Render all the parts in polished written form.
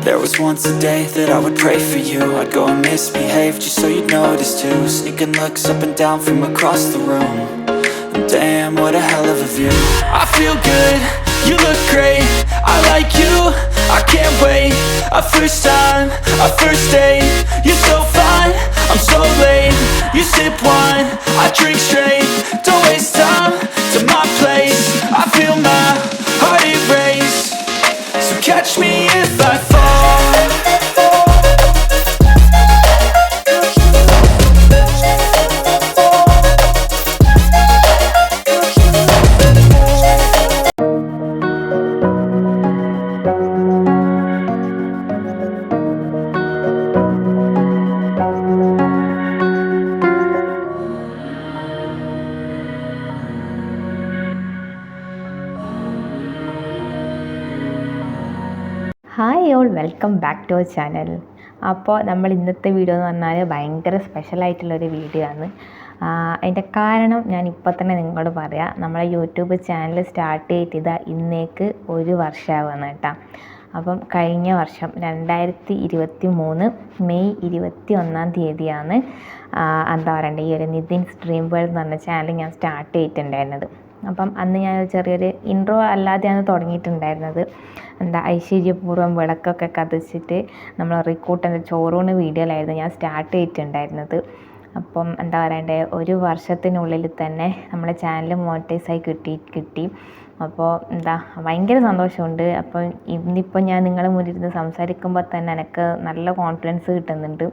There was once a day that I would pray for you. I'd go and misbehave just so you'd notice too. Sneaking looks up and down from across the room. And damn, what a hell of a view. I feel good, you look great, I like you, I can't wait. A first time, a first date. You're so fine, I'm so late. You sip wine, I drink straight. Don't waste time to my place. I feel my heart erase. So catch me if I fall. Hi all, welcome back to our channel. അപ്പോൾ നമ്മൾ ഇന്നത്തെ video എന്ന് പറഞ്ഞാൽ ഭയങ്കര സ്പെഷ്യലായിട്ടുള്ളൊരു video ആണ്. അതിൻ്റെ കാരണം ഞാൻ ഇപ്പോൾ തന്നെ നിങ്ങളോട് പറയാം. നമ്മളെ യൂട്യൂബ് ചാനൽ സ്റ്റാർട്ട് ചെയ്തത് ഇന്നേക്ക് 1 വർഷമാവുകയാണ് കേട്ടോ. അപ്പം കഴിഞ്ഞ വർഷം 2023 മെയ് 21 തീയതിയാണ് എന്താ പറയണ്ടേ ഈ ഒരു നിതിൻസ് ഡ്രീം വേൾഡ് എന്ന് പറഞ്ഞ ചാനൽ ഞാൻ സ്റ്റാർട്ട് ചെയ്തിട്ടുണ്ടായിരുന്നത്. അപ്പം അന്ന് ഞാൻ ചെറിയൊരു ഇൻട്രോ അല്ലാതെയാണ് തുടങ്ങിയിട്ടുണ്ടായിരുന്നത്. ഐശ്വര്യപൂർവ്വം വിളക്കൊക്കെ കത്തിച്ചിട്ട് നമ്മൾ റിക്കൂട്ടൻ്റെ ചോറൂണ് വീഡിയോയിലായിരുന്നു ഞാൻ സ്റ്റാർട്ട് ചെയ്തിട്ടുണ്ടായിരുന്നത്. അപ്പം എന്താ പറയണ്ടേ 1 വർഷത്തിനുള്ളിൽ തന്നെ നമ്മളെ ചാനൽ മോണിറ്റൈസായി കിട്ടി. അപ്പോൾ ഭയങ്കര സന്തോഷമുണ്ട്. അപ്പം ഇന്നിപ്പോൾ ഞാൻ നിങ്ങളുടെ മുന്നിലിരുന്ന് സംസാരിക്കുമ്പോൾ തന്നെ എനിക്ക് നല്ല കോൺഫിഡൻസ് കിട്ടുന്നുണ്ട്.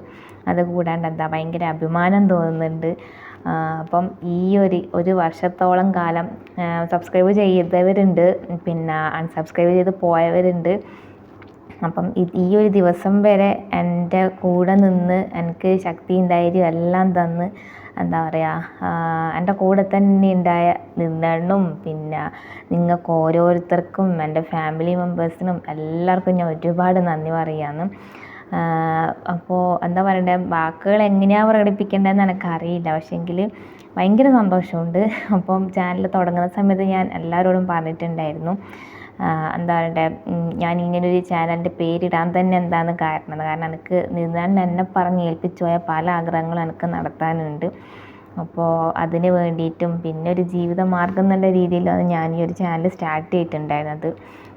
അതുകൂടാണ്ട് ഭയങ്കര അഭിമാനം തോന്നുന്നുണ്ട്. അപ്പം ഈ ഒരു വർഷത്തോളം കാലം സബ്സ്ക്രൈബ് ചെയ്തവരുണ്ട്, പിന്നെ അൺസബ്സ്ക്രൈബ് ചെയ്ത് പോയവരുണ്ട്. അപ്പം ഈ ഒരു ദിവസം വരെ എൻ്റെ കൂടെ നിന്ന് എനിക്ക് ശക്തിയും ധൈര്യവും എല്ലാം തന്ന് എന്താ പറയുക എൻ്റെ കൂടെ തന്നെ ഉണ്ടായ നിന്നെണ്ണും പിന്നെ നിങ്ങൾക്ക് ഓരോരുത്തർക്കും എൻ്റെ ഫാമിലി മെമ്പേഴ്സിനും എല്ലാവർക്കും ഞാൻ ഒരുപാട് നന്ദി പറയുകയാണ്. അപ്പോൾ എന്താ പറയണ്ടേ, വാക്കുകൾ എങ്ങനെയാണ് പ്രകടിപ്പിക്കേണ്ടതെന്ന് എനിക്കറിയില്ല. പക്ഷേങ്കിൽ ഭയങ്കര സന്തോഷമുണ്ട്. അപ്പം ചാനൽ തുടങ്ങുന്ന സമയത്ത് ഞാൻ എല്ലാവരോടും പറഞ്ഞിട്ടുണ്ടായിരുന്നു എന്താ പറയണ്ടേ, ഞാൻ ഇങ്ങനൊരു ചാനലിൻ്റെ പേരിടാൻ തന്നെ എന്താണ് കാരണം എനിക്ക് ഞാൻ എന്നെ പറഞ്ഞ് ഏൽപ്പിച്ചു പോയ പല ആഗ്രഹങ്ങളും എനിക്ക് നടത്താനുണ്ട്. അപ്പോൾ അതിന് വേണ്ടിയിട്ടും പിന്നെ ഒരു ജീവിത മാർഗം എന്നുള്ള രീതിയിലാണ് ഞാൻ ഈ ഒരു ചാനൽ സ്റ്റാർട്ട് ചെയ്തിട്ടുണ്ടായിരുന്നത്.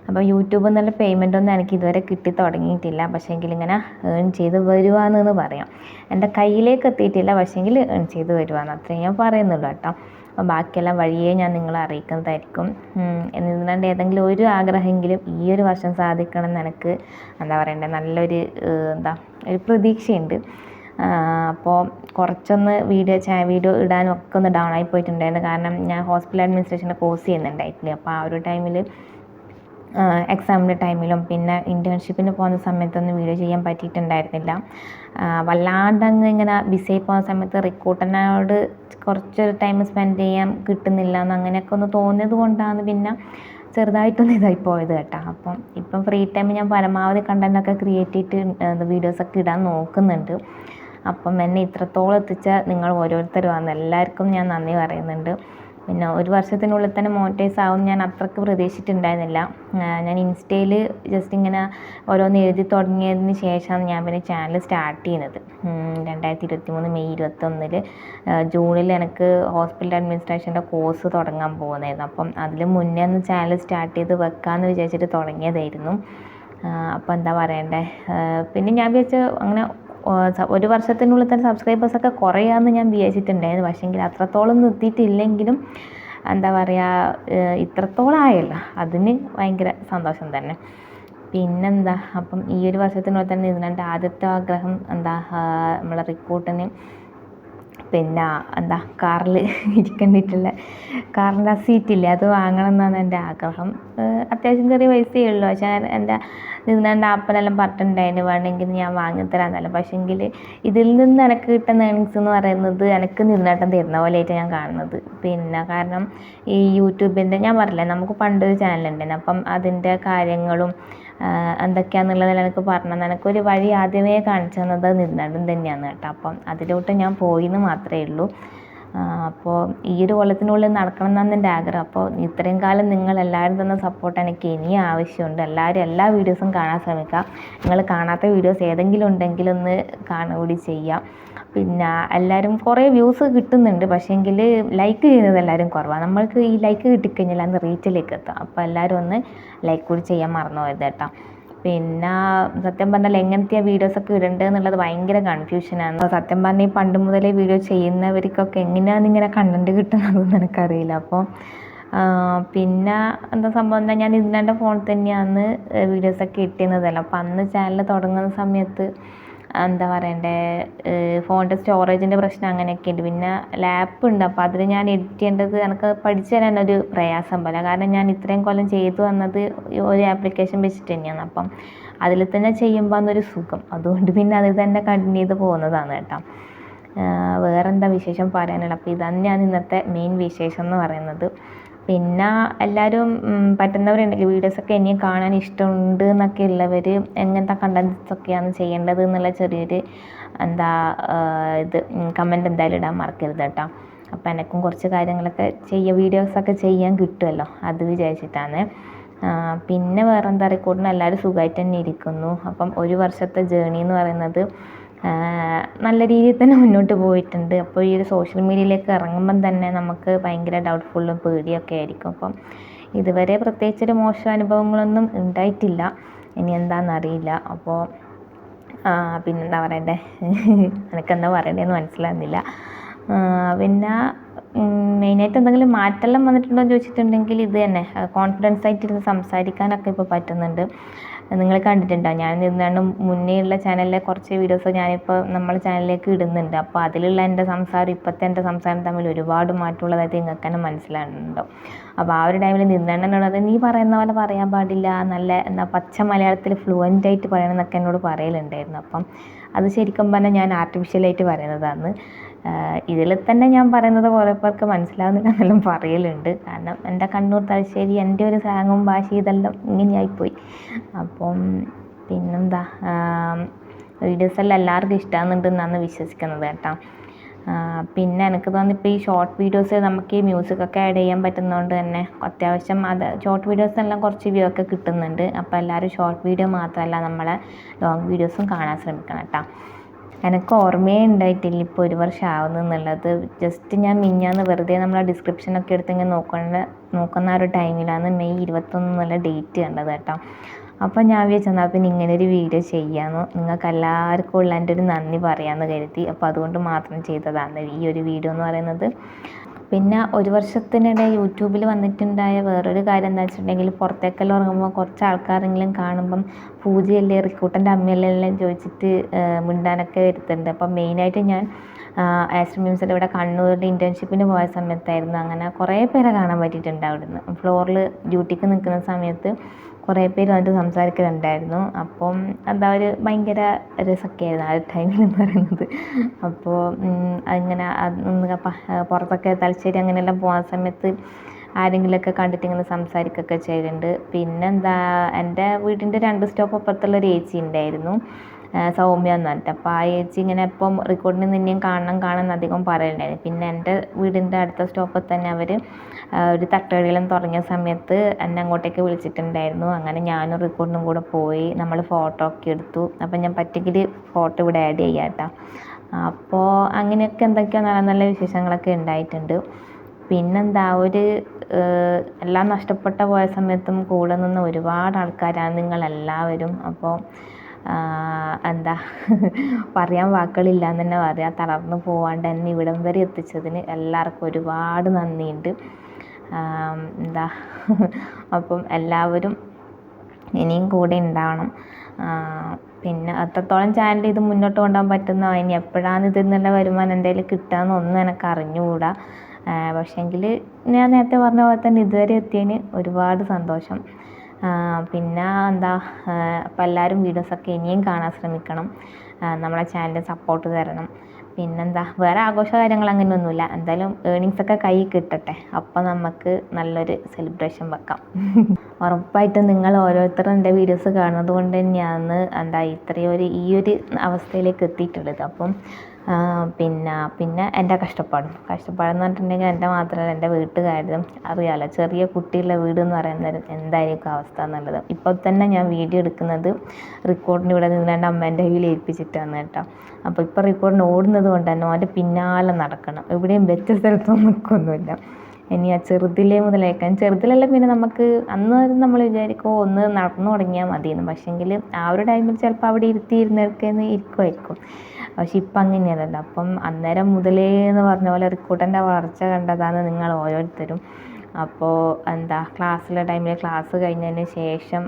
അപ്പോൾ യൂട്യൂബിൽ നിന്നുള്ള പേയ്മെൻറ്റൊന്നും എനിക്ക് ഇതുവരെ കിട്ടി തുടങ്ങിയിട്ടില്ല. പക്ഷേങ്കിൽ ഇങ്ങനെ ഏൺ ചെയ്ത് വരുവാണെന്ന് പറയാം. എൻ്റെ കയ്യിലേക്ക് എത്തിയിട്ടില്ല, പക്ഷേങ്കിൽ ഏൺ ചെയ്ത് വരുവാന്ന് അത്രയും ഞാൻ പറയുന്നുള്ളൂ കേട്ടോ. അപ്പോൾ ബാക്കിയെല്ലാം വഴിയേ ഞാൻ നിങ്ങളെ അറിയിക്കുന്നതായിരിക്കും. എന്നിരുന്നാണ്ട് ഏതെങ്കിലും ഒരു ആഗ്രഹമെങ്കിലും ഈ ഒരു വർഷം സാധിക്കണം എന്ന് എനിക്ക് എന്താ പറയണ്ടേ നല്ലൊരു ഒരു പ്രതീക്ഷയുണ്ട്. അപ്പോൾ കുറച്ചൊന്ന് വീഡിയോ ഇടാനും ഒക്കെ ഒന്ന് ഡൗൺ ആയി പോയിട്ടുണ്ടായിരുന്നു. കാരണം ഞാൻ ഹോസ്പിറ്റൽ അഡ്മിനിസ്ട്രേഷൻ്റെ കോഴ്സ് ചെയ്യുന്നുണ്ടായിട്ടില്ല. അപ്പോൾ ആ ഒരു ടൈമിൽ എക്സാമിൻ്റെ ടൈമിലും പിന്നെ ഇൻറ്റേൺഷിപ്പിന് പോകുന്ന സമയത്തൊന്നും വീഡിയോ ചെയ്യാൻ പറ്റിയിട്ടുണ്ടായിരുന്നില്ല. വല്ലാണ്ടങ്ങ് ഇങ്ങനെ ബിസിയായി പോകുന്ന സമയത്ത് റിക്രൂട്ടറിനോട് കുറച്ചൊരു ടൈം സ്പെൻഡ് ചെയ്യാൻ കിട്ടുന്നില്ല എന്ന് അങ്ങനെയൊക്കെ ഒന്ന് തോന്നിയത് കൊണ്ടാണ് പിന്നെ ചെറുതായിട്ടൊന്ന് ഇതായി പോയത് കേട്ടോ. ഇപ്പം ഫ്രീ ടൈം ഞാൻ പരമാവധി കണ്ടൻറ്റൊക്കെ ക്രിയേറ്റ് ചെയ്തിട്ട് വീഡിയോസൊക്കെ ഇടാൻ നോക്കുന്നുണ്ട്. അപ്പം എന്നെ ഇത്രത്തോളം എത്തിച്ച നിങ്ങൾ ഓരോരുത്തരും എല്ലാവർക്കും ഞാൻ നന്ദി പറയുന്നുണ്ട്. പിന്നെ 1 വർഷത്തിനുള്ളിൽ തന്നെ മോണിറ്റൈസ് ആവും ഞാൻ അത്രയ്ക്ക് പ്രതീക്ഷിച്ചിട്ടുണ്ടായിരുന്നില്ല. ഞാൻ ഇൻസ്റ്റയിൽ ജസ്റ്റ് ഇങ്ങനെ ഓരോന്ന് എഴുതി തുടങ്ങിയതിന് ശേഷമാണ് ഞാൻ പിന്നെ ചാനൽ സ്റ്റാർട്ട് ചെയ്യുന്നത്. 2023 മെയ് 21 ജൂണിൽ എനിക്ക് ഹോസ്പിറ്റൽ അഡ്മിനിസ്ട്രേഷൻ്റെ കോഴ്സ് തുടങ്ങാൻ പോകുന്നതായിരുന്നു. അപ്പം അതിൽ മുന്നേ ഒന്ന് ചാനൽ സ്റ്റാർട്ട് ചെയ്ത് വെക്കാമെന്ന് വിചാരിച്ചിട്ട് തുടങ്ങിയതായിരുന്നു. അപ്പോൾ എന്താ പറയണ്ടേ, പിന്നെ ഞാൻ വിചാരിച്ച അങ്ങനെ 1 വർഷത്തിനുള്ളിൽ തന്നെ സബ്സ്ക്രൈബേഴ്സൊക്കെ കുറയാമെന്ന് ഞാൻ വിചാരിച്ചിട്ടുണ്ടായിരുന്നു. പക്ഷേങ്കിൽ അത്രത്തോളം എത്തിയിട്ടില്ലെങ്കിലും എന്താ പറയുക ഇത്രത്തോളം ആയല്ലോ, അതിന് ഭയങ്കര സന്തോഷം തന്നെ. പിന്നെന്താ, അപ്പം ഈ ഒരു വർഷത്തിനുള്ളിൽ തന്നെ ഇതിൻ്റെ ആദ്യത്തെ ആഗ്രഹം നമ്മളെ റിക്രൂട്ടിന് പിന്നെ കാറിൽ ഇരിക്കേണ്ടിയിട്ടുള്ള കാറിൻ്റെ ആ സീറ്റില്ലേ അത് വാങ്ങണം എന്നാണ് എൻ്റെ ആഗ്രഹം. അത്യാവശ്യം ചെറിയ പൈസയേ ഉള്ളൂ. പക്ഷേ എൻ്റെ നിന്നാണ്ട് ആപ്പനെല്ലാം പറഞ്ഞിട്ടുണ്ടായിരുന്നു വേണമെങ്കിൽ ഞാൻ വാങ്ങിത്തരാമെന്നല്ല. പക്ഷേങ്കിൽ ഇതിൽ നിന്ന് എനിക്ക് കിട്ടുന്ന ഏണിങ്സ് എന്ന് പറയുന്നത് എനിക്ക് നിന്നേട്ടം തരുന്ന പോലെയായിട്ട് ഞാൻ കാണുന്നത്. പിന്നെ കാരണം ഈ യൂട്യൂബിൻ്റെ ഞാൻ പറഞ്ഞില്ലേ നമുക്ക് പണ്ടൊരു ചാനലുണ്ടായിരുന്നു. അപ്പം അതിൻ്റെ കാര്യങ്ങളും എന്തൊക്കെയാണെന്നുള്ളത് എനിക്ക് പറഞ്ഞത് എനിക്കൊരു വഴി ആദ്യമേ കാണിച്ചു തന്നത് നിന്നേട്ടൻ തന്നെയാണ് കേട്ടോ. അപ്പം അതിലോട്ട് ഞാൻ പോയിന്ന് മാത്രമേ ഉള്ളൂ. അപ്പോൾ ഈ ഒരു കൊല്ലത്തിനുള്ളിൽ നടക്കണം എന്നാണ് എൻ്റെ ആഗ്രഹം. അപ്പോൾ ഇത്രയും കാലം നിങ്ങളെല്ലാവരും തന്ന സപ്പോർട്ട് എനിക്ക് ഇനിയും ആവശ്യമുണ്ട്. എല്ലാവരും എല്ലാ വീഡിയോസും കാണാൻ ശ്രമിക്കുക. നിങ്ങൾ കാണാത്ത വീഡിയോസ് ഏതെങ്കിലും ഉണ്ടെങ്കിൽ ഒന്ന് കാണുകൂടി ചെയ്യാം. പിന്നെ എല്ലാവരും കുറേ വ്യൂസ് കിട്ടുന്നുണ്ട്, പക്ഷേങ്കിൽ ലൈക്ക് ചെയ്യുന്നത് എല്ലാവരും കുറവാണ്. നമ്മൾക്ക് ഈ ലൈക്ക് കിട്ടിക്കഴിഞ്ഞാൽ അന്ന് റീച്ചിലേക്ക് എത്താം. അപ്പോൾ എല്ലാവരും ഒന്ന് ലൈക്ക് കൂടി ചെയ്യാൻ മറന്നു പോയത് കേട്ടോ. പിന്നെ സത്യം പറഞ്ഞാൽ എങ്ങനത്തെ വീഡിയോസൊക്കെ ഇടേണ്ടത് എന്നുള്ളത് ഭയങ്കര കൺഫ്യൂഷനാണ്. സത്യം പറഞ്ഞാൽ ഈ പണ്ട് മുതലേ വീഡിയോ ചെയ്യുന്നവർക്കൊക്കെ എങ്ങനെയാണ് ഇങ്ങനെ കണ്ടൻറ്റ് കിട്ടുന്നതെന്ന് എനിക്കറിയില്ല. അപ്പോൾ പിന്നെ എന്താ സംഭവം എന്നാൽ ഞാൻ ഇതിൻ്റെ ഫോണിൽ തന്നെയാണ് വീഡിയോസൊക്കെ ഇട്ടിരുന്നതല്ല. അപ്പോൾ അന്ന് ചാനൽ തുടങ്ങുന്ന സമയത്ത് എന്താ പറയണ്ടേ, ഫോണിൻ്റെ സ്റ്റോറേജിൻ്റെ പ്രശ്നം അങ്ങനെയൊക്കെ ഉണ്ട്. പിന്നെ ലാപ്പ് ഉണ്ട്, അപ്പോൾ അതിൽ ഞാൻ എഡിറ്റ് ചെയ്യേണ്ടത് എനിക്ക് പഠിച്ചു തരാനൊരു പ്രയാസം പോലെ. കാരണം ഞാൻ ഇത്രയും കൊല്ലം ചെയ്തു വന്നത് ഒരു ആപ്ലിക്കേഷൻ വെച്ചിട്ട് തന്നെയാണ്. അപ്പം അതിൽ തന്നെ ചെയ്യുമ്പോൾ അന്നൊരു സുഖം, അതുകൊണ്ട് പിന്നെ അതിൽ തന്നെ കണ്ടിന്യൂ ചെയ്ത് പോകുന്നതാണ് കേട്ടോ. വേറെന്താ വിശേഷം പറയാനുള്ളത്? അപ്പോൾ ഇത് തന്നെയാണ് ഇന്നത്തെ മെയിൻ വിശേഷം എന്ന് പറയുന്നത്. പിന്നെ എല്ലാവരും പറ്റുന്നവരുണ്ടെങ്കിൽ വീഡിയോസൊക്കെ ഇനിയും കാണാൻ ഇഷ്ടമുണ്ട് എന്നൊക്കെ ഉള്ളവർ എങ്ങനത്തെ കണ്ടൻസൊക്കെയാണ് ചെയ്യേണ്ടത് എന്നുള്ള ചെറിയൊരു ഇത് കമൻറ്റ് എന്തായാലും ഇടാൻ മറക്കരുത് കേട്ടോ. അപ്പോൾ എനിക്കും കുറച്ച് കാര്യങ്ങളൊക്കെ വീഡിയോസൊക്കെ ചെയ്യാൻ കിട്ടുമല്ലോ, അത് വിചാരിച്ചിട്ടാണ്. പിന്നെ വേറെന്താ, റെക്കോർഡിന് എല്ലാവരും സുഖമായിട്ട് തന്നെ ഇരിക്കുന്നു. അപ്പം ഒരു വർഷത്തെ ജേണി എന്ന് പറയുന്നത് നല്ല രീതിയിൽ തന്നെ മുന്നോട്ട് പോയിട്ടുണ്ട്. അപ്പോൾ ഈ ഒരു സോഷ്യൽ മീഡിയയിലേക്ക് ഇറങ്ങുമ്പം തന്നെ നമുക്ക് ഭയങ്കര ഡൗട്ട്ഫുള്ളും പേടിയൊക്കെ ആയിരിക്കും. അപ്പം ഇതുവരെ പ്രത്യേകിച്ചൊരു മോശം അനുഭവങ്ങളൊന്നും ഉണ്ടായിട്ടില്ല, ഇനി എന്താണെന്നറിയില്ല. അപ്പോൾ പിന്നെന്താ പറയണ്ടേ, എനിക്കെന്താ പറയണ്ടേന്ന് മനസ്സിലാകുന്നില്ല. പിന്നെ മെയിനായിട്ട് എന്തെങ്കിലും മാറ്റമെല്ലാം വന്നിട്ടുണ്ടോ എന്ന് ചോദിച്ചിട്ടുണ്ടെങ്കിൽ ഇത് തന്നെ, കോൺഫിഡൻസ് ആയിട്ടിരുന്ന് സംസാരിക്കാനൊക്കെ ഇപ്പോൾ പറ്റുന്നുണ്ട്. നിങ്ങൾ കണ്ടിട്ടുണ്ടോ, ഞാൻ ഇതിനാണ് മുന്നേ ഉള്ള ചാനലിലെ കുറച്ച് വീഡിയോസ് ഞാനിപ്പോൾ നമ്മളെ ചാനലിലേക്ക് ഇടുന്നുണ്ട്. അപ്പോൾ അതിലുള്ള എൻ്റെ സംസാരം ഇപ്പോഴത്തെ എൻ്റെ സംസാരം തമ്മിൽ ഒരുപാട് മാറ്റമുള്ളതായിട്ട് നിങ്ങൾക്ക് തന്നെ മനസ്സിലാകുന്നുണ്ടോ. അപ്പോൾ ആ ഒരു ടൈമിൽ നിന്നെണ്ണുള്ളത് നീ പറയുന്ന പോലെ പറയാൻ പാടില്ല, നല്ല പച്ച മലയാളത്തിൽ ഫ്ലുവൻ്റായിട്ട് പറയണം എന്നൊക്കെ എന്നോട് പറയലുണ്ടായിരുന്നു. അപ്പം അത് ശരിക്കും പറഞ്ഞാൽ ഞാൻ ആർട്ടിഫിഷ്യലായിട്ട് പറയുന്നതാണ്. ഇതിൽ തന്നെ ഞാൻ പറയുന്നത് കുറേ പേർക്ക് മനസ്സിലാവുന്നില്ല എന്നെല്ലാം പറയലുണ്ട്. കാരണം എൻ്റെ കണ്ണൂർ തലശ്ശേരി എൻ്റെ ഒരു സ്ലാങ്ങും ഭാഷ ഇതെല്ലാം ഇങ്ങനെയായിപ്പോയി. അപ്പം പിന്നെന്താ, വീഡിയോസെല്ലാം എല്ലാവർക്കും ഇഷ്ടമാകുന്നുണ്ടെന്നാണ് വിശ്വസിക്കുന്നത് കേട്ടോ. പിന്നെ എനിക്ക് തോന്നുന്നു ഇപ്പോൾ ഈ ഷോർട്ട് വീഡിയോസ് നമുക്ക് ഈ മ്യൂസിക്കൊക്കെ ആഡ് ചെയ്യാൻ പറ്റുന്നതുകൊണ്ട് തന്നെ അത്യാവശ്യം അത് ഷോർട്ട് വീഡിയോസെല്ലാം കുറച്ച് വ്യൂ ഒക്കെ കിട്ടുന്നുണ്ട്. അപ്പോൾ എല്ലാവരും ഷോർട്ട് വീഡിയോ മാത്രമല്ല നമ്മളെ ലോങ് വീഡിയോസും കാണാൻ ശ്രമിക്കണം കേട്ടോ. എനിക്ക് ഓർമ്മയേ ഉണ്ടായിട്ടില്ല ഇപ്പോൾ 1 വർഷം ആവുന്നു എന്നുള്ളത്. ജസ്റ്റ് ഞാൻ മിനിഞ്ഞാന്ന് വെറുതെ നമ്മളെ ഡിസ്ക്രിപ്ഷനൊക്കെ എടുത്ത് ഇങ്ങനെ നോക്കുന്ന ആ ഒരു ടൈമിലാണ് മെയ് 21 എന്നുള്ള ഡേറ്റ് കണ്ടത് കേട്ടോ. അപ്പോൾ ഞാൻ വിചാരിച്ചെന്നാൽ പിന്നെ ഇങ്ങനൊരു വീഡിയോ ചെയ്യാമെന്ന്, നിങ്ങൾക്ക് എല്ലാവർക്കും ഉള്ള എൻ്റെ ഒരു നന്ദി പറയാമെന്ന് കരുതി. അപ്പോൾ അതുകൊണ്ട് മാത്രം ചെയ്തതാണ് ഈ ഒരു വീഡിയോ എന്ന് പറയുന്നത്. പിന്നെ 1 വർഷത്തിനിടെ യൂട്യൂബിൽ വന്നിട്ടുണ്ടായ വേറൊരു കാര്യം എന്താ വെച്ചിട്ടുണ്ടെങ്കിൽ, പുറത്തേക്കെല്ലാം ഇറങ്ങുമ്പോൾ കുറച്ച് ആൾക്കാരെങ്കിലും കാണുമ്പം പൂജയല്ലേ റിക്കൂട്ടൻ്റെ അമ്മയല്ലെല്ലാം ചോദിച്ചിട്ട് മിണ്ടാനൊക്കെ വരുത്തുന്നുണ്ട്. അപ്പം മെയിനായിട്ട് ഞാൻ ആസ്ട്രോ മ്യൂസിയത്തിൽ ഇവിടെ കണ്ണൂരിൽ ഇൻറ്റേൺഷിപ്പിന് പോയ സമയത്തായിരുന്നു. അങ്ങനെ കുറേ പേരെ കാണാൻ പറ്റിയിട്ടുണ്ട്. അവിടുന്ന് ഫ്ലോറിൽ ഡ്യൂട്ടിക്ക് നിൽക്കുന്ന സമയത്ത് കുറേ പേര് വന്നിട്ട് സംസാരിക്കലുണ്ടായിരുന്നു. അപ്പം എന്താ ഒരു ഭയങ്കര രസമൊക്കെ ആയിരുന്നു ആ ഒരു ടൈമിൽ എന്ന് പറയുന്നത്. അപ്പോൾ അങ്ങനെ പുറത്തൊക്കെ തലശ്ശേരി അങ്ങനെയെല്ലാം പോകുന്ന സമയത്ത് ആരെങ്കിലുമൊക്കെ കണ്ടിട്ട് ഇങ്ങനെ സംസാരിക്കുകയൊക്കെ ചെയ്തിട്ടുണ്ട്. പിന്നെന്താ, എൻ്റെ വീടിൻ്റെ 2 സ്റ്റോപ്പ് അപ്പുറത്തുള്ളൊരു ചേച്ചി ഉണ്ടായിരുന്നു, സൗമ്യ എന്ന് പറഞ്ഞിട്ട്. അപ്പോൾ ആ ചേച്ചി ഇങ്ങനെ ഇപ്പം റെക്കോർഡിന് നിന്നെയും കാണണം അധികം പറയലുണ്ടായിരുന്നു. പിന്നെ എൻ്റെ വീടിൻ്റെ അടുത്ത സ്റ്റോപ്പിൽ തന്നെ അവർ ഒരു തട്ടുകടയിലും തുടങ്ങിയ സമയത്ത് എന്നെ അങ്ങോട്ടേക്ക് വിളിച്ചിട്ടുണ്ടായിരുന്നു. അങ്ങനെ ഞാനും റെക്കോർഡിനും കൂടെ പോയി, നമ്മൾ ഫോട്ടോ ഒക്കെ എടുത്തു. അപ്പം ഞാൻ പറ്റുമെങ്കിൽ ഫോട്ടോ ഇവിടെ ആഡ് ചെയ്യാം കേട്ടോ. അപ്പോൾ അങ്ങനെയൊക്കെ എന്തൊക്കെയോ നല്ല നല്ല വിശേഷങ്ങളൊക്കെ ഉണ്ടായിട്ടുണ്ട്. പിന്നെന്താ, എല്ലാം നഷ്ടപ്പെട്ട പോയ സമയത്തും കൂടെ നിന്ന് ഒരുപാട് ആൾക്കാരാണ് നിങ്ങളെല്ലാവരും. അപ്പോൾ എന്താ പറയാൻ വാക്കുകളില്ല എന്ന് തന്നെ പറയാം. തളർന്നു പോവാണ്ട് എന്നെ ഇവിടം വരെ എത്തിച്ചതിന് എല്ലാവർക്കും ഒരുപാട് നന്ദിയുണ്ട്. അപ്പം എല്ലാവരും ഇനിയും കൂടെ ഉണ്ടാവണം. പിന്നെ അത്രത്തോളം ചാനൽ ഇത് മുന്നോട്ട് കൊണ്ടുപോകാൻ പറ്റുന്നോ, ഇനി എപ്പോഴാണ് ഇതിൽ നിന്നുള്ള വരുമാനം എന്തെങ്കിലും കിട്ടുകയെന്നൊന്നും എനിക്ക് അറിഞ്ഞുകൂടാ. പക്ഷേങ്കിൽ ഞാൻ നേരത്തെ പറഞ്ഞ പോലെ തന്നെ ഇതുവരെ എത്തിയതിന് ഒരുപാട് സന്തോഷം. പിന്നെ അപ്പോൾ എല്ലാവരും വീഡിയോസൊക്കെ ഇനിയും കാണാൻ ശ്രമിക്കണം, നമ്മളെ ചാനലിന് സപ്പോർട്ട് തരണം. പിന്നെന്താ, വേറെ ആഘോഷ കാര്യങ്ങൾ അങ്ങനെയൊന്നുമില്ല. എന്തായാലും ഏണിങ്സൊക്കെ കയ്യിൽ കിട്ടട്ടെ, അപ്പോൾ നമുക്ക് നല്ലൊരു സെലിബ്രേഷൻ വെക്കാം. ഉറപ്പായിട്ടും നിങ്ങൾ ഓരോരുത്തരും എൻ്റെ വീഡിയോസ് കാണുന്നത് കൊണ്ട് തന്നെയാണ് ഈ ഒരു അവസ്ഥയിലേക്ക് എത്തിയിട്ടുള്ളത്. അപ്പം പിന്നെ എൻ്റെ കഷ്ടപ്പാടെന്ന് പറഞ്ഞിട്ടുണ്ടെങ്കിൽ എൻ്റെ മാത്രമല്ല എൻ്റെ വീട്ടുകാരും അറിയാമല്ലോ, ചെറിയ കുട്ടിയുള്ള വീട് എന്ന് പറയുന്നത് എന്തായിരിക്കും അവസ്ഥ എന്നുള്ളത്. ഇപ്പോൾ തന്നെ ഞാൻ വീഡിയോ എടുക്കുന്നത് റെക്കോർഡിന് ഇവിടെ നിന്നാണ്ട് അമ്മേൻ്റെ കയ്യിൽ ഏൽപ്പിച്ചിട്ടാണ് കേട്ടോ. അപ്പോൾ ഇപ്പോൾ റെക്കോർഡിന് ഓടുന്നത് കൊണ്ട് തന്നെ അവൻ്റെ പിന്നാലെ നടക്കണം, എവിടെയും വെച്ച സ്ഥലത്തൊന്നും നിൽക്കൊന്നുമില്ല. ഇനി ആ ചെറുതിലേക്കാൻ ചെറുതിലെല്ലാം പിന്നെ നമുക്ക് അന്ന് നമ്മൾ വിചാരിക്കും ഒന്ന് നടന്നു തുടങ്ങിയാൽ മതിയെന്ന്. പക്ഷേങ്കിൽ ആ ഒരു ടൈമിൽ ചിലപ്പോൾ അവിടെ ഇരുന്നിടക്കേന്ന് ഇരിക്കുമായിരിക്കും. പക്ഷെ ഇപ്പം അങ്ങനെയല്ലല്ലോ. അപ്പം അന്നേരം മുതലേ എന്ന് പറഞ്ഞ പോലെ റിക്കൂട്ടൻ്റെ വളർച്ച കണ്ടതാണ് നിങ്ങൾ ഓരോരുത്തരും. അപ്പോൾ ക്ലാസ്സിലെ ടൈമിൽ ക്ലാസ് കഴിഞ്ഞതിന് ശേഷം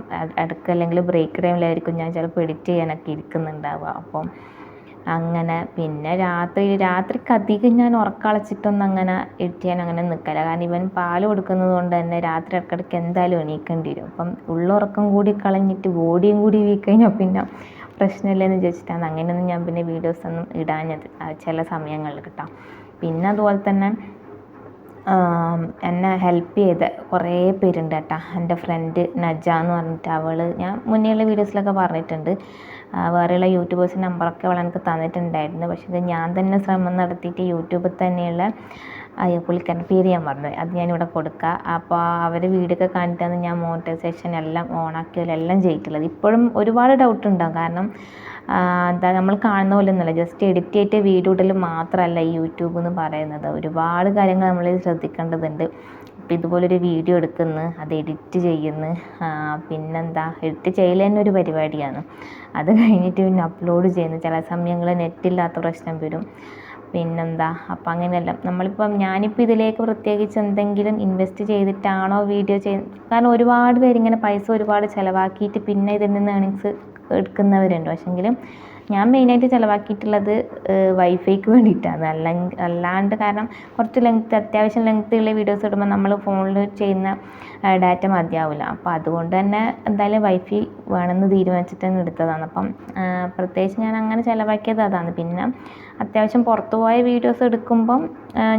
അല്ലെങ്കിൽ ബ്രേക്ക് ടൈമിലായിരിക്കും ഞാൻ ചിലപ്പോൾ എഡിറ്റ് ചെയ്യാനൊക്കെ ഇരിക്കുന്നുണ്ടാവുക. അപ്പം അങ്ങനെ പിന്നെ രാത്രിക്ക് അധികം ഞാൻ ഉറക്കളച്ചിട്ടൊന്നും അങ്ങനെ എഡിറ്റ് ചെയ്യാൻ അങ്ങനെ നിൽക്കില്ല. കാരണം ഇവൻ പാൽ കൊടുക്കുന്നത് കൊണ്ട് തന്നെ രാത്രി ഇടയ്ക്കിടയ്ക്ക് എന്തായാലും എണീക്കേണ്ടി വരും. അപ്പം ഉള്ളുറക്കം കൂടി കളഞ്ഞിട്ട് ബോഡിയും കൂടി വീക്ക് കഴിഞ്ഞാൽ പിന്നെ പ്രശ്നമില്ലെന്ന് വിചാരിച്ചിട്ടാണ് അങ്ങനെയൊന്നും ഞാൻ പിന്നെ വീഡിയോസൊന്നും ഇടാഞ്ഞത് ചില സമയങ്ങളിൽ കേട്ടോ. പിന്നെ അതുപോലെ തന്നെ എന്നെ ഹെൽപ്പ് ചെയ്ത കുറേ പേരുണ്ട് കേട്ടോ. എൻ്റെ ഫ്രണ്ട് നജ എന്ന് പറഞ്ഞിട്ട്, ഞാൻ മുന്നേയുള്ള വീഡിയോസിലൊക്കെ പറഞ്ഞിട്ടുണ്ട്, വേറെയുള്ള യൂട്യൂബേഴ്സിൻ്റെ നമ്പറൊക്കെ അവൾ എനിക്ക് തന്നിട്ടുണ്ടായിരുന്നു. പക്ഷേ ഞാൻ തന്നെ ശ്രമം നടത്തിയിട്ട് യൂട്യൂബിൽ തന്നെയുള്ള പുള്ളിക്കാരൻ്റെ പേര് ഞാൻ പറഞ്ഞു, അത് ഞാനിവിടെ കൊടുക്കുക. അപ്പോൾ അവർ വീഡിയോ ഒക്കെ കാണിട്ടാണ് ഞാൻ മോണിറ്റൈസേഷൻ എല്ലാം ഓണാക്കിയാലെല്ലാം ചെയ്തിട്ടുള്ളത്. ഇപ്പോഴും ഒരുപാട് ഡൗട്ട് ഉണ്ടാകും. കാരണം നമ്മൾ കാണുന്ന പോലെ ഒന്നുമല്ല, ജസ്റ്റ് എഡിറ്റ് ചെയ്തിട്ട് വീഡിയോ ഇടൽ മാത്രമല്ല ഈ യൂട്യൂബ് എന്ന് പറയുന്നത്. ഒരുപാട് കാര്യങ്ങൾ നമ്മൾ ശ്രദ്ധിക്കേണ്ടതുണ്ട്. അപ്പോൾ ഇതുപോലൊരു വീഡിയോ എടുക്കുന്നു, അത് എഡിറ്റ് ചെയ്യുന്നു, എഡിറ്റ് ചെയ്യൽ തന്നെ ഒരു പരിപാടിയാണ്. അത് കഴിഞ്ഞിട്ട് പിന്നെ അപ്ലോഡ് ചെയ്യുന്നു. ചില സമയങ്ങളിൽ നെറ്റില്ലാത്ത പ്രശ്നം വരും. അപ്പം അങ്ങനെയല്ല ഞാനിപ്പോൾ ഇതിലേക്ക് പ്രത്യേകിച്ച് എന്തെങ്കിലും ഇൻവെസ്റ്റ് ചെയ്തിട്ടാണോ വീഡിയോ ചെയ്യുന്നത്. കാരണം ഒരുപാട് പേരിങ്ങനെ പൈസ ഒരുപാട് ചിലവാക്കിയിട്ട് പിന്നെ ഇതിൽ നിന്ന് ഏണിങ്സ് എടുക്കുന്നവരുണ്ട്. പക്ഷെങ്കിലും ഞാൻ മെയിനായിട്ട് ചിലവാക്കിയിട്ടുള്ളത് വൈഫൈക്ക് വേണ്ടിയിട്ടാണ്. അല്ലാണ്ട് കാരണം കുറച്ച് അത്യാവശ്യം ലെങ്ത്തുള്ള വീഡിയോസ് ഇടുമ്പോൾ നമ്മൾ ഫോണിൽ ചെയ്യുന്ന ഡാറ്റ മതിയാവില്ല. അപ്പോൾ അതുകൊണ്ട് തന്നെ എന്തായാലും വൈഫൈ വേണമെന്ന് തീരുമാനിച്ചിട്ട് തന്നെ എടുത്തതാണ്. അപ്പം പ്രത്യേകിച്ച് ഞാൻ അങ്ങനെ ചിലവാക്കിയത് അതാണ്. പിന്നെ അത്യാവശ്യം പുറത്തു പോയ വീഡിയോസ് എടുക്കുമ്പം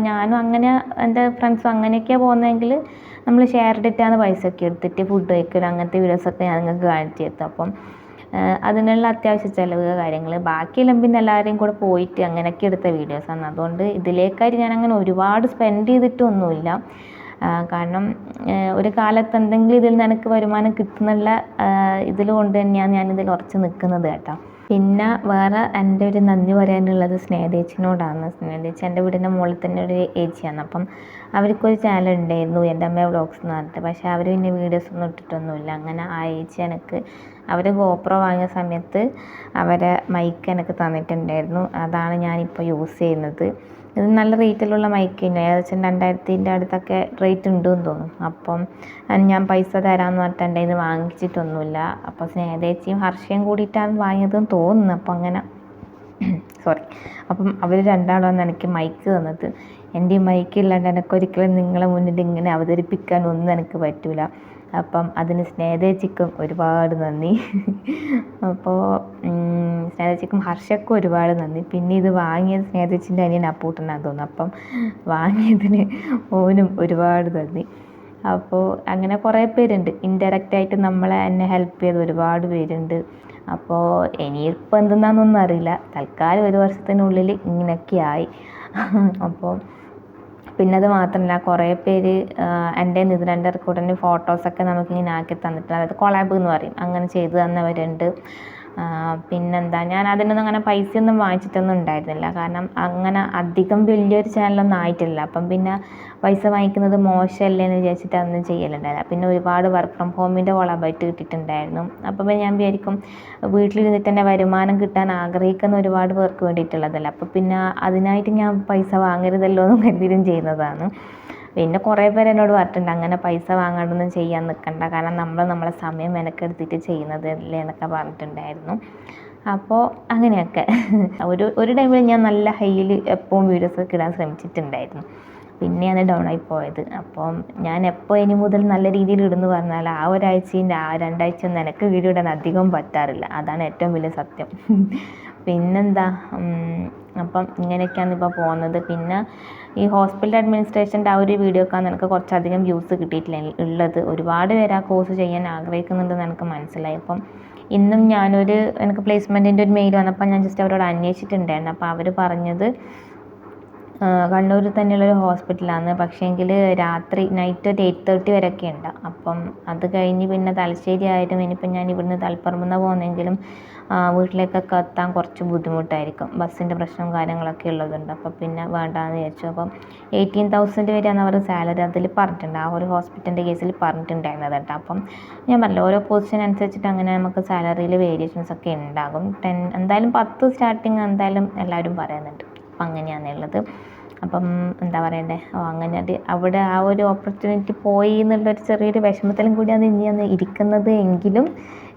ഞാനും അങ്ങനെ എൻ്റെ ഫ്രണ്ട്സും അങ്ങനെയൊക്കെയാണ് പോകുന്നതെങ്കിൽ നമ്മൾ ഷെയർ ഇട്ടിട്ടാണ് പൈസയൊക്കെ എടുത്തിട്ട് ഫുഡ് കഴിക്കൽ അങ്ങനത്തെ വീഡിയോസൊക്കെ ഞാൻ നിങ്ങൾക്ക് കാണിച്ചു തരും. അപ്പം അതിനുള്ള അത്യാവശ്യ ചിലവ് കാര്യങ്ങൾ ബാക്കിയെല്ലാം പിന്നെ എല്ലാവരെയും കൂടെ പോയിട്ട് അങ്ങനെയൊക്കെ എടുത്ത വീഡിയോസാണ്. അതുകൊണ്ട് ഇതിലേക്കായിട്ട് ഞാനങ്ങനെ ഒരുപാട് സ്പെൻഡ് ചെയ്തിട്ടൊന്നുമില്ല. കാരണം ഒരു കാലത്ത് എന്തെങ്കിലും ഇതിൽ നിന്ന് എനിക്ക് വരുമാനം കിട്ടുന്നുള്ള ഇതിൽ കൊണ്ട് തന്നെയാണ് ഞാനിതിൽ ഉറച്ച് നിൽക്കുന്നത് കേട്ടോ. പിന്നെ വേറെ എൻ്റെ ഒരു നന്ദി പറയാനുള്ളത് സ്നേഹേച്ചിനോടാണ്. സ്നേഹേച്ചി എൻ്റെ വീടിൻ്റെ മുകളിൽ തന്നെ ഒരു ഏച്ചിയാണ്. അപ്പം അവർക്കൊരു ചാനൽ ഉണ്ടായിരുന്നു, എൻ്റെ അമ്മ വ്ളോഗ്സ് എന്ന് പറഞ്ഞിട്ട്. പക്ഷേ അവർ പിന്നെ വീഡിയോസ് ഒന്നും ഇട്ടിട്ടൊന്നുമില്ല. അങ്ങനെ ആ ഏച്ചി എനിക്ക് അവർ ഗോപ്രോ വാങ്ങിയ സമയത്ത് അവരെ മൈക്ക് എനിക്ക് തന്നിട്ടുണ്ടായിരുന്നു. അതാണ് ഞാനിപ്പോൾ യൂസ് ചെയ്യുന്നത്. ഇത് നല്ല റേറ്റിലുള്ള മൈക്ക് തന്നെ, ഏകദേശം 2000-ൻ്റെ അടുത്തൊക്കെ റേറ്റ് ഉണ്ടെന്ന് തോന്നും. അപ്പം ഞാൻ പൈസ തരാമെന്ന് പറഞ്ഞിട്ട് എൻ്റെ ഇത് വാങ്ങിച്ചിട്ടൊന്നുമില്ല. അപ്പോൾ സ്നേഹേച്ചിയും ഹർഷയും കൂടിയിട്ടാണ് വാങ്ങിയതെന്ന് തോന്നുന്നു. അപ്പം അങ്ങനെ അപ്പം അവർ രണ്ടാളാണ് എനിക്ക് മൈക്ക് തന്നത്. എൻ്റെ ഈ മൈക്ക് ഇല്ലാണ്ട് എനിക്കൊരിക്കലും നിങ്ങളെ മുന്നിൽ ഇങ്ങനെ അവതരിപ്പിക്കാനൊന്നും എനിക്ക് പറ്റില്ല. അപ്പം അതിന് സ്നേഹേച്ചിക്കും ഒരുപാട് നന്ദി. അപ്പോൾ സ്നേഹേച്ചിക്കും ഹർഷക്കും ഒരുപാട് നന്ദി. പിന്നെ ഇത് വാങ്ങിയത് സ്നേഹേച്ചിൻ്റെ അനിയൻ അപ്പൂട്ടനാന്ന് തോന്നുന്നു. അപ്പം വാങ്ങിയതിന് ഓനും ഒരുപാട് നന്ദി. അപ്പോൾ അങ്ങനെ കുറേ പേരുണ്ട് ഇൻഡയറക്റ്റായിട്ട് എന്നെ ഹെൽപ്പ് ചെയ്ത് ഒരുപാട് പേരുണ്ട്. അപ്പോൾ ഇനിയിപ്പോൾ എന്തെന്നാണെന്നൊന്നും അറിയില്ല. തൽക്കാലം 1 വർഷത്തിനുള്ളിൽ ഇങ്ങനെയൊക്കെയായി. അപ്പോൾ പിന്നെ അത് മാത്രമല്ല, കുറേ പേര് എൻ്റെ നിതിൻ്റെ റെക്കോർഡിൻ്റെ ഫോട്ടോസൊക്കെ നമുക്കിങ്ങനെ ആക്കി തന്നിട്ടുണ്ട്. അതായത് കൊളാബ് എന്ന് പറയും, അങ്ങനെ ചെയ്തു തന്നവരുണ്ട്. ഞാൻ അതിനൊന്നും അങ്ങനെ പൈസയൊന്നും വാങ്ങിച്ചിട്ടൊന്നും ഉണ്ടായിരുന്നില്ല. കാരണം അങ്ങനെ അധികം വലിയൊരു ചാനലൊന്നും ആയിട്ടില്ല. അപ്പം പിന്നെ പൈസ വാങ്ങിക്കുന്നത് മോശമല്ലേ എന്ന് വിചാരിച്ചിട്ട് അതൊന്നും ചെയ്യലുണ്ടായില്ല. പിന്നെ ഒരുപാട് വർക്ക് ഫ്രം ഹോമിൻ്റെ കൊളാബായിട്ട് കിട്ടിയിട്ടുണ്ടായിരുന്നു. അപ്പോൾ ഞാൻ വിചാരിക്കും വീട്ടിലിരുന്നിട്ട് തന്നെ വരുമാനം കിട്ടാൻ ആഗ്രഹിക്കുന്ന ഒരുപാട് പേർക്ക് വേണ്ടിയിട്ടുള്ളതല്ല. അപ്പോൾ പിന്നെ അതിനായിട്ട് ഞാൻ പൈസ വാങ്ങരുതല്ലോ എന്ന് കരുതിയും ചെയ്യുന്നതാണ്. പിന്നെ കുറേ പേര് എന്നോട് പറഞ്ഞിട്ടുണ്ട് അങ്ങനെ പൈസ വാങ്ങാണ്ടൊന്നും ചെയ്യാൻ നിൽക്കണ്ട, കാരണം നമ്മളെ സമയം മെനക്കെടുത്തിട്ട് ചെയ്യുന്നതല്ലേ എന്നൊക്കെ പറഞ്ഞിട്ടുണ്ടായിരുന്നു. അപ്പോൾ അങ്ങനെയൊക്കെ ഒരു ടൈമിൽ ഞാൻ നല്ല ഹൈയിൽ എപ്പോഴും വീഡിയോസൊക്കെ ഇടാൻ ശ്രമിച്ചിട്ടുണ്ടായിരുന്നു. പിന്നെയാണ് ഡൗൺ ആയി പോയത്. അപ്പം ഞാൻ എപ്പോൾ ഇനി മുതൽ നല്ല രീതിയിൽ ഇടുന്നു പറഞ്ഞാൽ ആ ഒരാഴ്ചയും 2 ഒന്നും എനിക്ക് വീഡിയോ ഇടാൻ അധികം പറ്റാറില്ല. അതാണ് ഏറ്റവും വലിയ സത്യം. പിന്നെന്താ, അപ്പം ഇങ്ങനെയൊക്കെയാണ് ഇപ്പോൾ പോകുന്നത്. പിന്നെ ഈ ഹോസ്പിറ്റൽ അഡ്മിനിസ്ട്രേഷൻ്റെ ആ ഒരു വീഡിയോക്കാണ് എനിക്ക് കുറച്ചധികം വ്യൂസ് കിട്ടിയിട്ടില്ല ഉള്ളത്. ഒരുപാട് പേര് ആ കോഴ്സ് ചെയ്യാൻ ആഗ്രഹിക്കുന്നുണ്ടെന്ന് എനിക്ക് മനസ്സിലായി. അപ്പം ഇന്നും എനിക്ക് പ്ലേസ്മെൻറ്റിൻ്റെ ഒരു മെയിൽ വന്നപ്പോൾ ഞാൻ ജസ്റ്റ് അവരോട് അന്വേഷിച്ചിട്ടുണ്ടായിരുന്നു. അപ്പോൾ അവർ പറഞ്ഞത് കണ്ണൂരിൽ തന്നെയുള്ളൊരു ഹോസ്പിറ്റലാണ്. പക്ഷേങ്കിൽ രാത്രി നൈറ്റ് ഒരു 8:30 വരെയൊക്കെ ഉണ്ട്. അപ്പം അത് കഴിഞ്ഞ് പിന്നെ തലശ്ശേരി ആയാലും ഇനിയിപ്പം ഞാൻ ഇവിടുന്ന് തളിപ്പറമ്പ് പോകുന്നെങ്കിലും വീട്ടിലേക്കൊക്കെ എത്താൻ കുറച്ച് ബുദ്ധിമുട്ടായിരിക്കും. ബസ്സിൻ്റെ പ്രശ്നവും കാര്യങ്ങളൊക്കെ ഉള്ളതുണ്ട്. അപ്പോൾ പിന്നെ വേണ്ടാന്ന് വിചാരിച്ചു. അപ്പം 18,000 വരെയാണ് അവർ സാലറി അതിൽ പറഞ്ഞിട്ടുണ്ട്. ആ ഒരു ഹോസ്പിറ്റലിൻ്റെ കേസിൽ പറഞ്ഞിട്ടുണ്ടായിരുന്നത് കേട്ടോ. അപ്പം ഞാൻ പറഞ്ഞില്ല, ഓരോ പൊസിഷൻ അനുസരിച്ചിട്ട് അങ്ങനെ നമുക്ക് സാലറിയിൽ വേരിയേഷൻസ് ഒക്കെ ഉണ്ടാകും. എന്തായാലും 10 സ്റ്റാർട്ടിങ് എന്തായാലും എല്ലാവരും പറയുന്നുണ്ട്. അപ്പം അങ്ങനെയാണുള്ളത്. അപ്പം എന്താ പറയണ്ടേ, അങ്ങനെ അവിടെ ആ ഒരു ഓപ്പർച്യൂണിറ്റി പോയി എന്നുള്ളൊരു ചെറിയൊരു വിഷമത്തിലും കൂടിയാണ് ഇനി അന്ന് ഇരിക്കുന്നത്. എങ്കിലും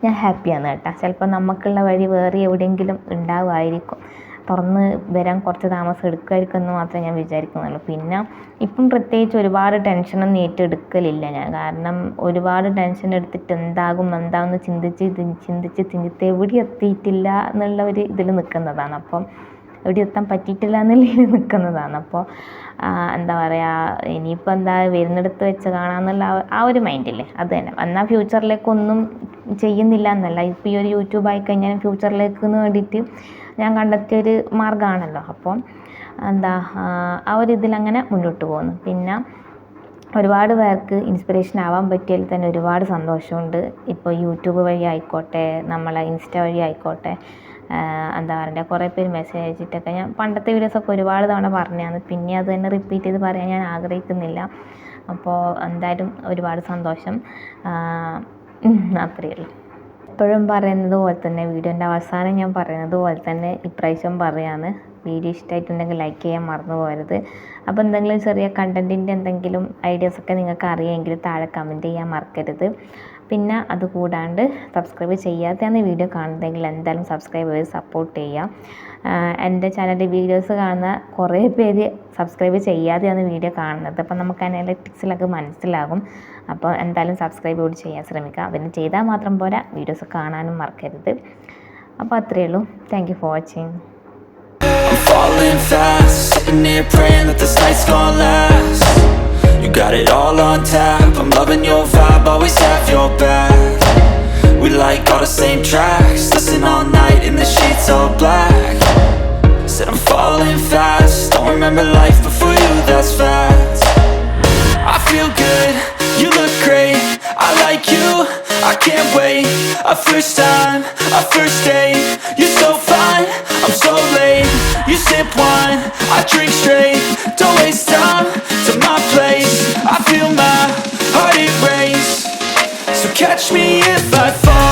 ഞാൻ ഹാപ്പിയാണ് കേട്ടോ. ചിലപ്പോൾ നമുക്കുള്ള വഴി വേറെ എവിടെയെങ്കിലും ഉണ്ടാവുമായിരിക്കും. തുറന്ന് വരാൻ കുറച്ച് താമസം എടുക്കുമായിരിക്കും എന്ന് മാത്രമേ ഞാൻ വിചാരിക്കുന്നുള്ളൂ. പിന്നെ ഇപ്പം പ്രത്യേകിച്ച് ഒരുപാട് ടെൻഷനൊന്നും ഏറ്റെടുക്കലില്ല ഞാൻ. കാരണം ഒരുപാട് ടെൻഷൻ എടുത്തിട്ട് എന്താകുമെന്ന് ചിന്തിച്ച് എവിടെ എത്തിയിട്ടില്ല എന്നുള്ള ഒരു ഇതിൽ നിൽക്കുന്നതാണ്. അപ്പം എവിടെ എത്താൻ പറ്റിയിട്ടില്ല എന്നുള്ളതിൽ നിൽക്കുന്നതാണ്. അപ്പോൾ എന്താ പറയുക, ഇനിയിപ്പോൾ വരുന്നിടത്ത് വെച്ച് കാണാമെന്നുള്ള ആ ഒരു മൈൻഡില്ലേ, അത് തന്നെ. എന്നാൽ ഫ്യൂച്ചറിലേക്കൊന്നും ചെയ്യുന്നില്ല എന്നല്ല. ഇപ്പോൾ ഈ ഒരു യൂട്യൂബ് ആയിക്കഴിഞ്ഞാൽ ഫ്യൂച്ചറിലേക്ക് വേണ്ടിയിട്ട് ഞാൻ കണ്ടെത്തിയൊരു മാർഗ്ഗമാണല്ലോ. അപ്പോൾ ആ ഒരു ഇതിലങ്ങനെ മുന്നോട്ട് പോകുന്നു. പിന്നെ ഒരുപാട് പേർക്ക് ഇൻസ്പിറേഷൻ ആവാൻ പറ്റിയതിൽ തന്നെ ഒരുപാട് സന്തോഷമുണ്ട്. ഇപ്പോൾ യൂട്യൂബ് വഴി ആയിക്കോട്ടെ, നമ്മളെ ഇൻസ്റ്റ വഴി ആയിക്കോട്ടെ, എന്താ പറയുക, കുറേ പേര് മെസ്സേജ് അയച്ചിട്ടൊക്കെ ഞാൻ പണ്ടത്തെ വീഡിയോസൊക്കെ ഒരുപാട് തവണ പറഞ്ഞതാണ്. പിന്നെ അത് തന്നെ റിപ്പീറ്റ് ചെയ്ത് പറയാൻ ഞാൻ ആഗ്രഹിക്കുന്നില്ല. അപ്പോൾ എന്തായാലും ഒരുപാട് സന്തോഷം. അത്രയേ ഉള്ളൂ. എപ്പോഴും പറയുന്നത് പോലെ തന്നെ, വീഡിയോൻ്റെ അവസാനം ഞാൻ പറയുന്നത് പോലെ തന്നെ ഇപ്രാവശ്യം പറയാണ്, വീഡിയോ ഇഷ്ടമായിട്ടുണ്ടെങ്കിൽ ലൈക്ക് ചെയ്യാൻ മറന്നു പോകരുത്. അപ്പോൾ എന്തെങ്കിലും ചെറിയ കണ്ടൻറ്റിൻ്റെ എന്തെങ്കിലും ഐഡിയാസൊക്കെ നിങ്ങൾക്ക് അറിയാമെങ്കിൽ താഴെ കമൻറ്റ് ചെയ്യാൻ മറക്കരുത്. പിന്നെ അതുകൂടാണ്ട് സബ്സ്ക്രൈബ് ചെയ്യാതെയാണ് വീഡിയോ കാണുന്നതെങ്കിൽ എന്തായാലും സബ്സ്ക്രൈബ് ചെയ്ത് സപ്പോർട്ട് ചെയ്യാം. എൻ്റെ ചാനലിൻ്റെ വീഡിയോസ് കാണുന്ന കുറേ പേര് സബ്സ്ക്രൈബ് ചെയ്യാതെയാണ് വീഡിയോ കാണുന്നത്. അപ്പോൾ നമുക്ക് അനലിറ്റിക്സിലൊക്കെ മനസ്സിലാകും. അപ്പോൾ എന്തായാലും സബ്സ്ക്രൈബ് കൂടി ചെയ്യാൻ ശ്രമിക്കുക. പിന്നെ ചെയ്താൽ മാത്രം പോരാ, വീഡിയോസ് കാണാനും മറക്കരുത്. അപ്പോൾ അത്രയേ ഉള്ളൂ. Thank you for watching. I'm falling fast, sitting here praying that this night's gonna last. You got it all on tap, I'm loving your vibe, always have your back. We like all the same tracks, listen all night in the sheets all black. Said I'm falling fast, don't remember life before you, that's facts. I feel good, you look great, I like you, I can't wait. A first time, a first date, you're so fine, I'm so late. You sip wine, I drink straight, don't waste time to my place. I feel my heart erase, so catch me if I fall.